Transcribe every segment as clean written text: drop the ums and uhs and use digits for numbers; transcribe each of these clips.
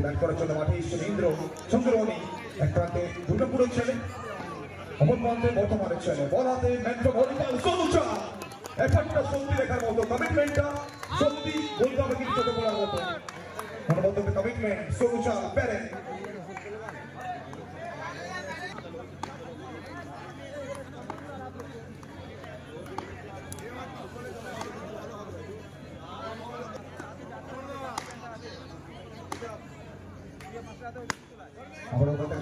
Bat করার জন্য মাঠে এসেছেন ইন্দ্র চন্দ্রমণি, এক প্রান্তে দুর্গাপুরের ছেলে, অপর প্রান্তে বর্তমানের ছেলে। বল হাতে মেট্রো ভলিবল সলুচা, একটা সত্যি দেখার মতো কমিটমেন্টটা সত্যি বলতে হবে, কিন্তু চোখে পড়ার মতো মনোবদ্ধ কমিটমেন্ট সলুচা প্যারেন্ট।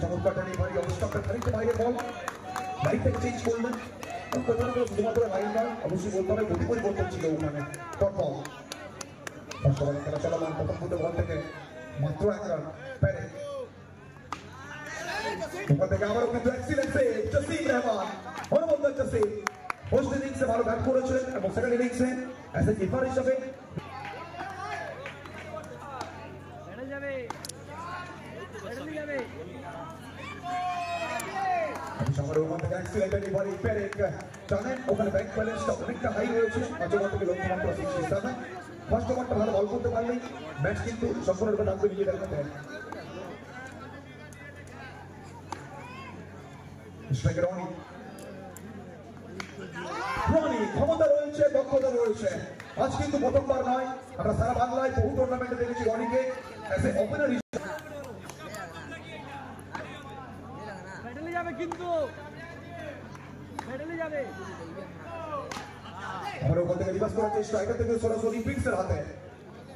চমৎকারটা নেই ভাই, অবস্থাটা খানিকটা বাইরে বল, লাইটটাকে চেঞ্জ করলেন শুধুমাত্র লাইন নয়, অবশ্যই বলতে হবে গতি পরিবর্তন ছিল ওখানে। পরপর খেলা চলমান, প্রথম দুটো বল থেকে মাত্র এক রান প্যারে। ওখান থেকে আবারও কিন্তু এক্সিলেন্ট সেভ জসিম রহমান, অনবদ্য একটা সেভ। ফার্স্ট ইনিংসে ভালো ব্যাট করেছিলেন এবং সেকেন্ড ইনিংসে অ্যাজ এ কিপার হিসাবে ওখানে ব্যাক ব্যালেন্সটা অনেকটা হাই রয়েছে, মাঝে মধ্যে লক্ষ্যমাত্র 67। ফার্স্ট ওভারটা ভালো বল করতে পারলেই ম্যাচ কিন্তু সম্পূর্ণরূপে নামবে নিজেদের হাতে। রনি ক্ষমতা রয়েছে, দক্ষতা রয়েছে। আজ কিন্তু প্রথমবার নয়, আমরা সারা বাংলায় বহু টুর্নামেন্টে দেখেছি রনিকে অ্যাজ এ ওপেনার কিন্তু আমরা ওখান থেকে রিভার্স করার চেষ্টা, এটা থেকে সরাসরি পিক্সের হাতে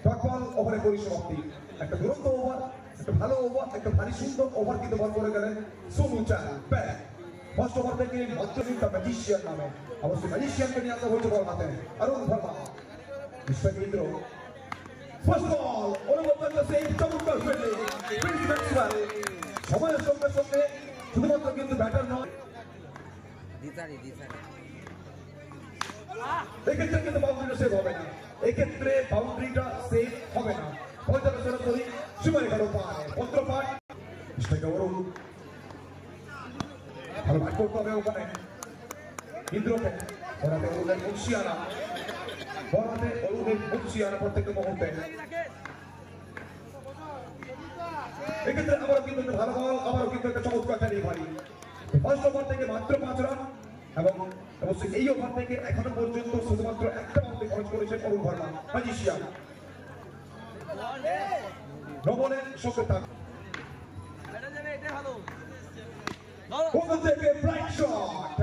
ডট বল। ওভারে পরিসমাপ্তি, একটা দুরন্ত ওভার, একটা ভালো ওভার, একটা ভারী সুন্দর ওভার কিন্তু বল করে গেলেন সোনুচা ব্যাট। ফার্স্ট ওভার থেকে মাত্র ম্যাজিশিয়ান নামে, অবশ্যই ম্যাজিশিয়ানকে নিয়ে আসা হয়েছে বল হাতে অরুণ ভার্মা। বিশ্বকেন্দ্র ফার্স্ট বল অনুবদ্ধ সেই চমৎকার ফিল্ডিং প্রিন্স ম্যাক্সওয়েল। সময়ের সঙ্গে সঙ্গে শুধুমাত্র কিন্তু ব্যাটার নয়, এক্ষেত্রে কিন্তু বাউন্ডারিটা সেভ হবে না, এক্ষেত্রে বাউন্ডারিটা সেভ হবে না। পয়সাটা সরাসরি সীমারে গেল পায় পত্রপাঠ। অরুণ ভালো ব্যাট করতে হবে ওখানে ইন্দ্রকে, ওরাতে অরুণের মুন্সিয়ানা, ওরাতে অরুণের মুন্সিয়ানা প্রত্যেক মুহূর্তে। এক্ষেত্রে আবারও কিন্তু ভালো বল, আবারও কিন্তু একটা চমৎকার ডেলিভারি। ফার্স্ট ওভার থেকে মাত্র 5 রান এবং অবশ্যই এই ওভার থেকে এখনো পর্যন্ত শুধুমাত্র একটা বাউন্ডারি খরচ করেছেন অরুণ ভার্মা ম্যাজিশিয়ান। নবনের সঙ্গে তাক ওখান থেকে bright shot,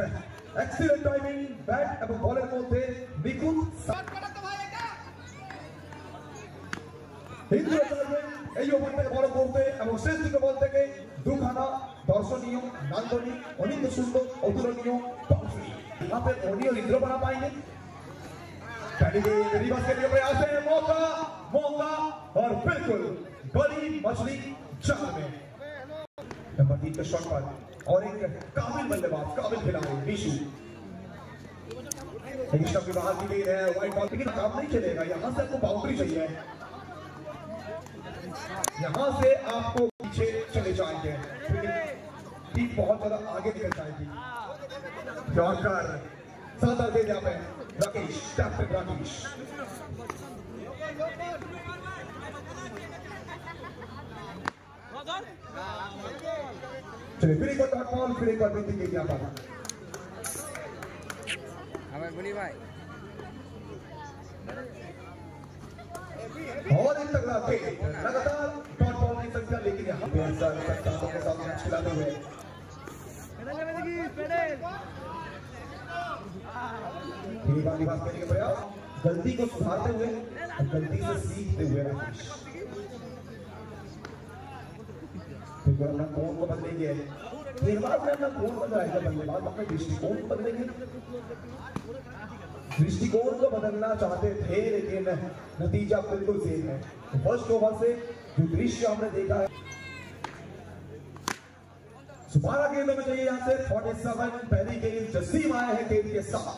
excellent timing, bat এবং বলের মধ্যে নিখুঁত। এই ওভার থেকে বড় করতে এবং শেষ দুটো বল থেকে দুখানা দর্শনীয়, নান্দনিক, অনিন্দ সুন্দর, অতুলনীয় বাউন্ডারি। यहाँ पे धोनी और इंद्र बना पाएंगे। रिवर्स के लिए प्रयास है, मौका मौका और बिल्कुल बड़ी मछली जाल में। नंबर 3 का शॉट पर और एक काबिल बल्लेबाज, काबिल खिलाड़ी विशु की बाहर की गई है वाइड बॉल, लेकिन काम नहीं चलेगा। यहाँ से आपको बाउंड्री चाहिए, यहाँ से आपको पीछे चले जाएंगे, टीम बहुत ज्यादा आगे निकल जाएगी। जॉर्कर साथ दे दिया पे राकेश, कैप्टन राकेश। चलिए फिर एक बार डॉट बॉल, फिर एक बार बीती के दिया पाना हमें बोली भाई और एक तगड़ा खेल लगातार डॉट बॉल की संख्या, लेकिन यहाँ पे के साथ मैच खिलाते हुए प्रयास, गलती को सुधारते हुए और गलती से सीखते हुए अपना कोण को बदलेंगे, गेंदबाज में अपना कोण बदलाएगा, बल्लेबाज अपने दृष्टिकोण को बदलेंगे। दृष्टिकोण को बदलना चाहते थे लेकिन नतीजा बिल्कुल सेम है। फर्स्ट ओवर से जो दृश्य हमने देखा है, 12 गेंदों में चाहिए यहाँ से 47। पहली गेंद जसीम आए हैं गेंद के साथ।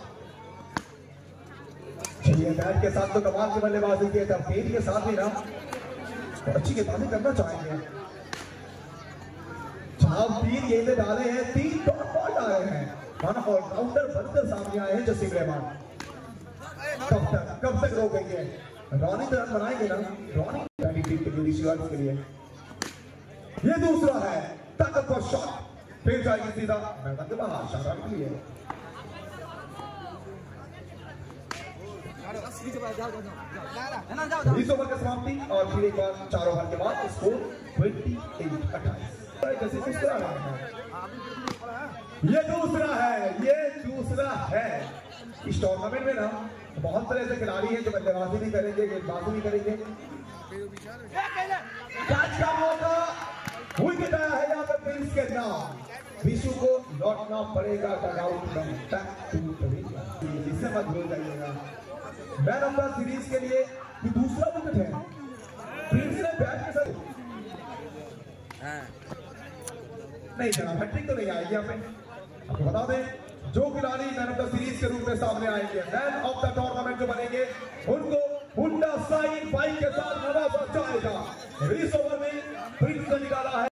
चलिए बैट के साथ तो कमाल की बल्लेबाजी की, तब गेंद के साथ भी ना तो अच्छी गेंदबाजी करना चाहेंगे। जहां 3 गेंदें डाले हैं, 3 डॉट बॉल डाले हैं, ऑलराउंडर बनकर सामने आए हैं जसीम रहमान। तक कब तक रोकेंगे? रॉनी तो रन बनाएंगे ना, रॉनी बैटिंग टीम के लिए, ऋषि वार्ड्स के लिए। ये दूसरा है ताकतवर शॉट, फिर जाएगी सीधा मैदान के बाहर शानदार के लिए। 20 ओवर की समाप्ति और फिर एक बार 4 ओवर के बाद स्कोर 28-28। ये दूसरा है। इस टूर्नामेंट में ना बहुत तरह से खिलाड़ी हैं जो बल्लेबाजी भी करेंगे, गेंदबाजी भी करेंगे। कैच का मौका, विकेट आया है यहाँ पर प्रिंस के नाम। विशु को लौटना पड़ेगा डगआउट में, बैक टू द विकेट। इसे मत भूल जाइएगा। मैन ऑफ द सीरीज के लिए ये दूसरा विकेट है। प्रिंस ने बैट के साथ नहीं जनाब, हैट्रिक तो नहीं आएगी यहाँ पे। आपको बता दें जो खिलाड़ी मैन ऑफ द सीरीज के रूप में सामने आएंगे, मैन ऑफ द टूर्नामेंट जो बनेंगे, उनको हुंडा साइन बाइक के साथ नवाजा जाएगा। 20 ओवर में प्रिंस ने निकाला है।